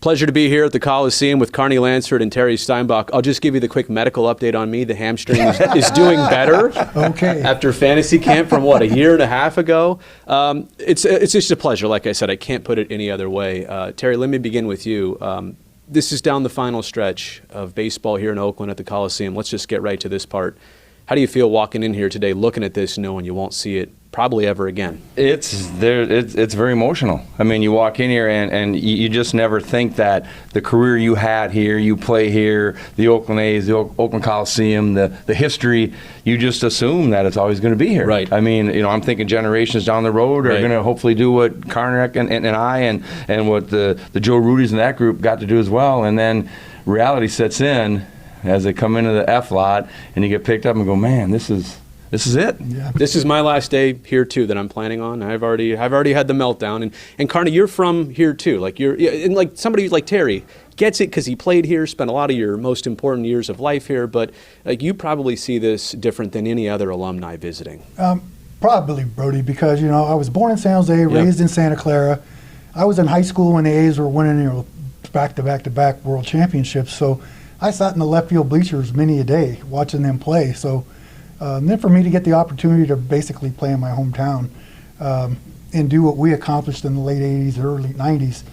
Pleasure to be here at the Coliseum with Carney Lansford and Terry Steinbach. I'll just give you the quick medical update on me. The hamstring is doing better. Okay. After fantasy camp from, a year and a half ago. It's just a pleasure. Like I said, I can't put it any other way. Terry, let me begin with you. This is down the final stretch of baseball here in Oakland at the Coliseum. Let's just get right to this part. How do you feel walking in here today, looking at this, knowing you won't see it probably ever again? It's very emotional. I mean, you walk in here and you just never think that the career you had here, you play here, the Oakland A's, the Oakland Coliseum, the history, you just assume that it's always going to be here. Right. I mean, I'm thinking generations down the road are going to hopefully do what Carney and what the Joe Rudys and that group got to do as well. And then reality sets in as they come into the F lot and you get picked up and go, man, this is it. Yeah. This is my last day here too that I'm planning on. I've already had the meltdown. And Carney, you're from here too. And like somebody like Terry gets it because he played here, spent a lot of your most important years of life here. But like you probably see this different than any other alumni visiting. Probably, Brody, because I was born in San Jose, raised in Santa Clara. I was in high school when the A's were winning back-to-back world championships. So I sat in the left field bleachers many a day watching them play. So then for me to get the opportunity to basically play in my hometown and do what we accomplished in the late 80s, early 90s,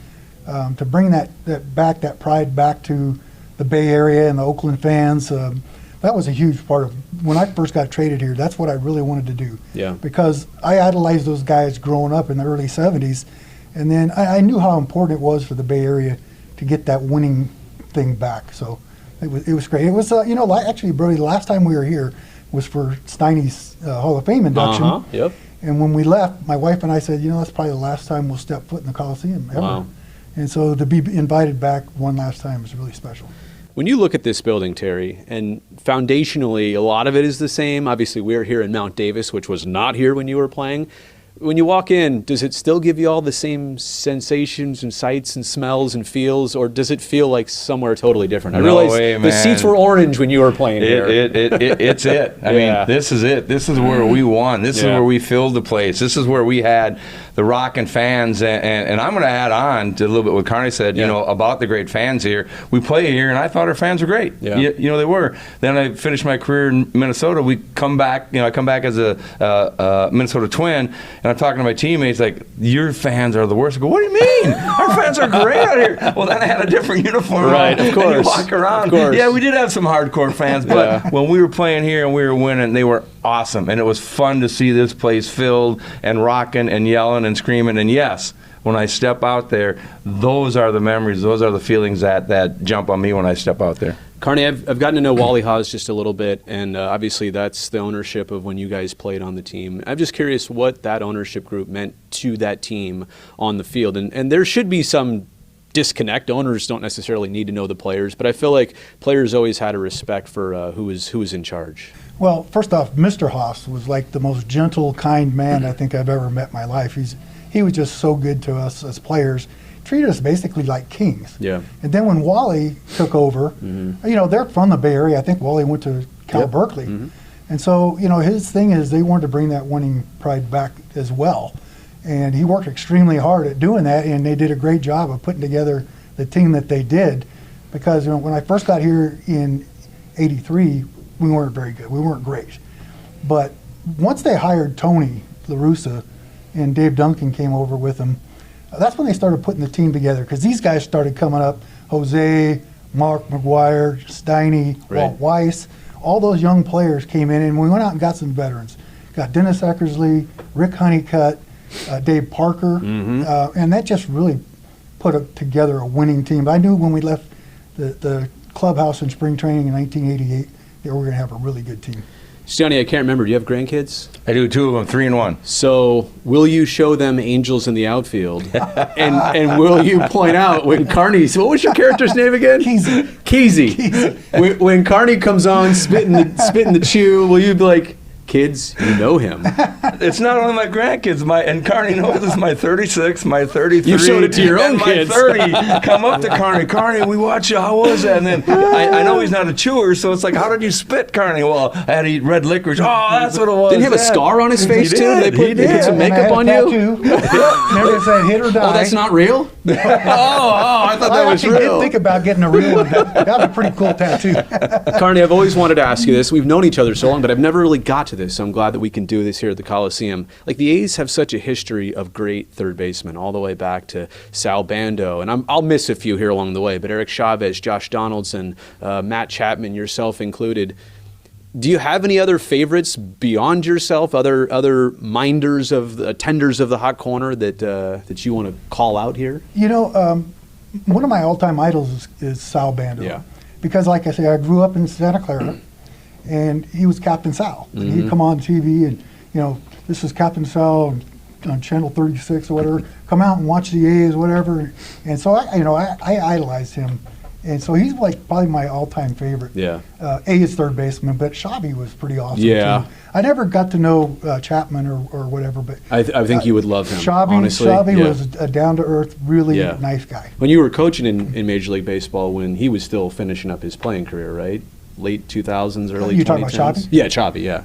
to bring that pride back to the Bay Area and the Oakland fans, that was a huge part of when I first got traded here. That's what I really wanted to do. Yeah. Because I idolized those guys growing up in the early 70s. And then I knew how important it was for the Bay Area to get that winning thing back. So it was great. It was, actually, Brody, the last time we were here was for Steiny's Hall of Fame induction. Yep. And when we left, my wife and I said, that's probably the last time we'll step foot in the Coliseum ever. Wow. And so to be invited back one last time was really special. When you look at this building, Terry, and foundationally, a lot of it is the same. Obviously, we're here in Mount Davis, which was not here when you were playing. When you walk in, does it still give you all the same sensations and sights and smells and feels, or does it feel like somewhere totally different? I realize the seats were orange when you were playing here. It's it. I mean, this is it. This is where we won. This is where we filled the place. This is where we had the rockin' fans. And I'm going to add on to a little bit what Carney said, about the great fans here. We play here, and I thought our fans were great. Yeah. They were. Then I finished my career in Minnesota. We come back, I come back as a Minnesota Twin, and I'm talking to my teammates like, your fans are the worst. I go, what do you mean? Our fans are great out here. Well, then I had a different uniform right, on, of course. and you walk around. Of course. Yeah, we did have some hardcore fans, but when we were playing here and we were winning, they were awesome. And it was fun to see this place filled and rocking and yelling and screaming. And yes, when I step out there, those are the memories, those are the feelings that jump on me when I step out there. Carney, I've gotten to know Wally Haas just a little bit, and obviously that's the ownership of when you guys played on the team. I'm just curious what that ownership group meant to that team on the field. And there should be some disconnect. Owners don't necessarily need to know the players, but I feel like players always had a respect for who was in charge. Well, first off, Mr. Haas was like the most gentle, kind man I think I've ever met in my life. He was just so good to us as players. Treated us basically like kings. Yeah. And then when Wally took over, they're from the Bay Area. I think Wally went to Cal Berkeley. Mm-hmm. And so, his thing is they wanted to bring that winning pride back as well. And he worked extremely hard at doing that, and they did a great job of putting together the team that they did. Because when I first got here in '83, we weren't very good. We weren't great. But once they hired Tony La Russa and Dave Duncan came over with them, that's when they started putting the team together, because these guys started coming up. Jose, Mark McGuire, Steiny, Walt Weiss, all those young players came in, and we went out and got some veterans. Got Dennis Eckersley, Rick Honeycutt, Dave Parker, and that just really put together a winning team. I knew when we left the clubhouse in spring training in 1988 that we were going to have a really good team. Stiani, I can't remember. Do you have grandkids? I do, 2 of them, 3 and 1. So will you show them angels in the outfield? and will you point out when Carney, what was your character's name again? Keezy. When Carney comes on spitting the chew, will you be like, kids, you know him. It's not only my grandkids, and Carney knows this, my 36, my 33. You showed it to your own and kids. My 30 come up to Carney. Carney, we watch you. How was that? And then I know he's not a chewer, so it's like, how did you spit, Carney? Well, I had to eat red licorice. Oh, that's what it was. Didn't he have a scar on his face, He too? did. They put some makeup on you? Remember it said hit or die. Oh, that's not real? oh, I thought that was actually real. did think about getting a real one. That'd be a pretty cool tattoo. Carney, I've always wanted to ask you this. We've known each other so long, but I've never really got to this, so I'm glad that we can do this here at the Coliseum. Like, the A's have such a history of great third basemen, all the way back to Sal Bando, and I'll miss a few here along the way, but Eric Chavez, Josh Donaldson, Matt Chapman, yourself included. Do you have any other favorites beyond yourself, other minders of the tenders of the hot corner that you want to call out here? You know, one of my all-time idols is Sal Bando. Yeah. Because, like I say, I grew up in Santa Clara, and he was Captain Sal. And he'd come on TV, and this is Captain Sal on Channel 36 or whatever. Come out and watch the A's, whatever. And so I idolized him. And so he's like probably my all-time favorite. Yeah. A's third baseman, but Shabby was pretty awesome Yeah. too. I never got to know Chapman or whatever, but I think you would love him, Shabby honestly. was a down-to-earth, really nice guy. When you were coaching in Major League Baseball, when he was still finishing up his playing career, right? Late 2000s, early 2010s. You talking about Chappie? Yeah, Chappie. Yeah.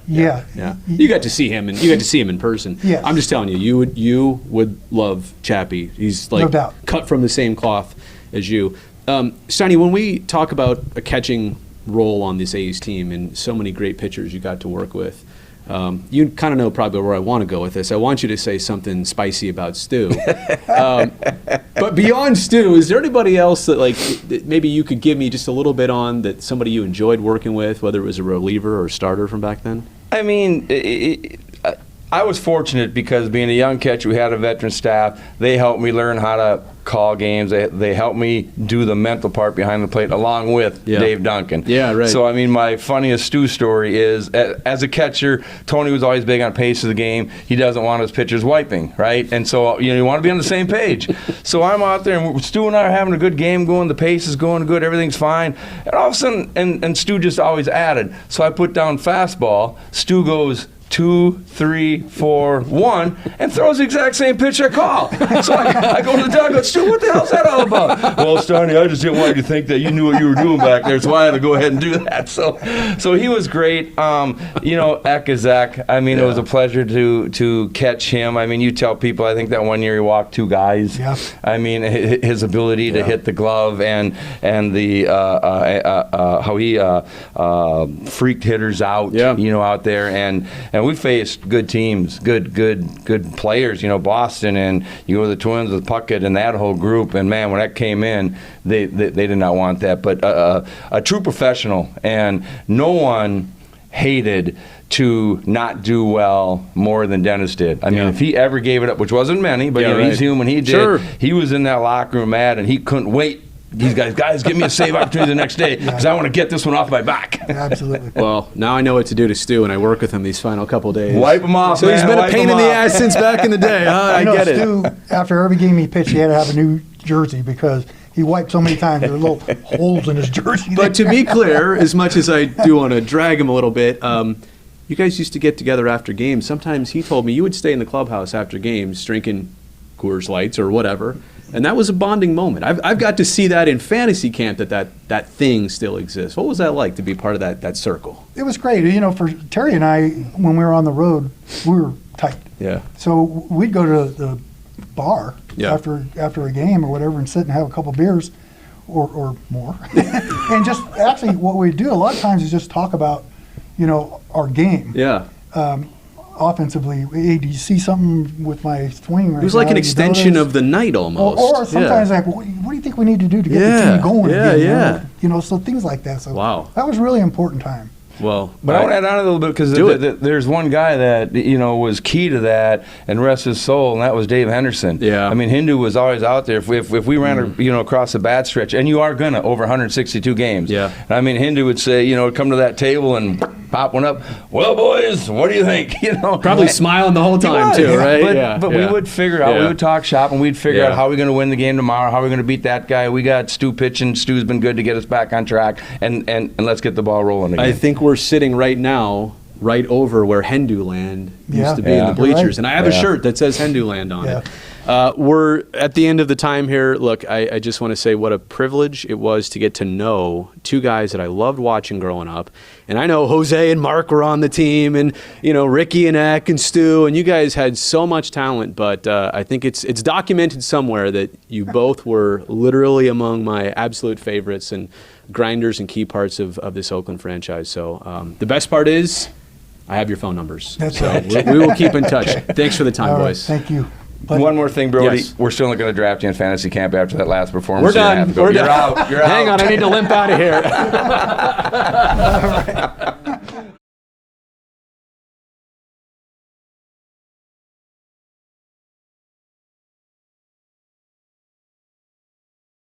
You got to see him, and you got to see him in person. Yes. I'm just telling you, you would love Chappie. He's like No doubt. cut from the same cloth as you. Steiny, when we talk about a catching role on this A's team and so many great pitchers you got to work with, you kind of know probably where I want to go with this. I want you to say something spicy about Stu. But beyond Stu, is there anybody else that maybe you could give me just a little bit on, that somebody you enjoyed working with, whether it was a reliever or starter from back then? I mean, I was fortunate because being a young catcher, we had a veteran staff. They helped me learn how to call games. They helped me do the mental part behind the plate along with Dave Duncan. Yeah, right. So, I mean, my funniest Stu story is, as a catcher, Tony was always big on pace of the game. He doesn't want his pitchers wiping, right? And so, you want to be on the same page. So I'm out there, and Stu and I are having a good game going. The pace is going good. Everything's fine. And all of a sudden, and Stu just always added. So I put down fastball. Stu goes 2, 3, 4, 1, and throws the exact same pitch I call. So I go to the dog and go, Stu, what the hell's that all about? Well, Steiny, I just didn't want you to think that you knew what you were doing back there, so I had to go ahead and do that. So he was great. Eck is Eck. I mean, it was a pleasure to catch him. I mean, you tell people, I think that one year he walked 2 guys. Yeah. I mean, his ability to hit the glove and the how he freaked hitters out, out there, and we faced good teams, good players, Boston, and you go to the Twins with Puckett and that whole group, and man, when that came in, they did not want that. But a true professional, and no one hated to not do well more than Dennis did. I mean, if he ever gave it up, which wasn't many, but he's human, he did. Sure. He was in that locker room mad, and he couldn't wait. These guys, give me a save opportunity the next day because I want to get this one off my back. Absolutely. Well, now I know what to do to Stu, and I work with him these final couple days. Wipe him off, So man. he's been Wipe a pain him in the off. ass since back in the day. I get it. Stu, after every game he pitched, he had to have a new jersey because he wiped so many times. There were little holes in his jersey. But to be clear, as much as I do want to drag him a little bit, you guys used to get together after games. Sometimes he told me you would stay in the clubhouse after games drinking Coors Lights or whatever, and that was a bonding moment. I've got to see that in fantasy camp, that thing still exists. What was that like to be part of that circle? It was great. For Terry and I, when we were on the road, we were tight. Yeah. So we'd go to the bar after a game or whatever and sit and have a couple beers or more. And just actually what we do a lot of times is just talk about, our game. Yeah. Offensively, hey, do you see something with my swing right now? It was like an You extension notice? of the night almost. Or sometimes like, what do you think we need to do to get the team going again? So things like that. So that was really important time. Well, but I want to add on a little bit because there's one guy that was key to that and rest his soul, and that was Dave Henderson. Yeah, I mean Hindu was always out there. If we ran across the bad stretch, and you are gonna over 162 games. Yeah, and I mean Hindu would say come to that table and pop one up. Well, boys, what do you think? Probably smiling the whole time too, right? But we would figure out. We would talk shop and we'd figure out how we're going to win the game tomorrow. How we're going to beat that guy. We got Stu pitching. Stu's been good to get us back on track, and let's get the ball rolling again. I think we're sitting right now right over where Hendu Land used to be in Yeah. the bleachers. You're right. And I have a Yeah. shirt that says Hendu Land on Yeah. it. We're at the end of the time here. Look, I just want to say what a privilege it was to get to know two guys that I loved watching growing up. And I know Jose and Mark were on the team, and Ricky and Eck and Stu, and you guys had so much talent. But I think it's documented somewhere that you both were literally among my absolute favorites and grinders and key parts of this Oakland franchise. So the best part is I have your phone numbers. That's so right. we will keep in touch. Thanks for the time, All right, boys. thank you. Pleasure. One more thing, Brody. Yes. We're still not going to draft you in fantasy camp after that last performance. We're You're gonna done. have to go. We're You're done. out. You're Hang out. on, I need to limp out of here.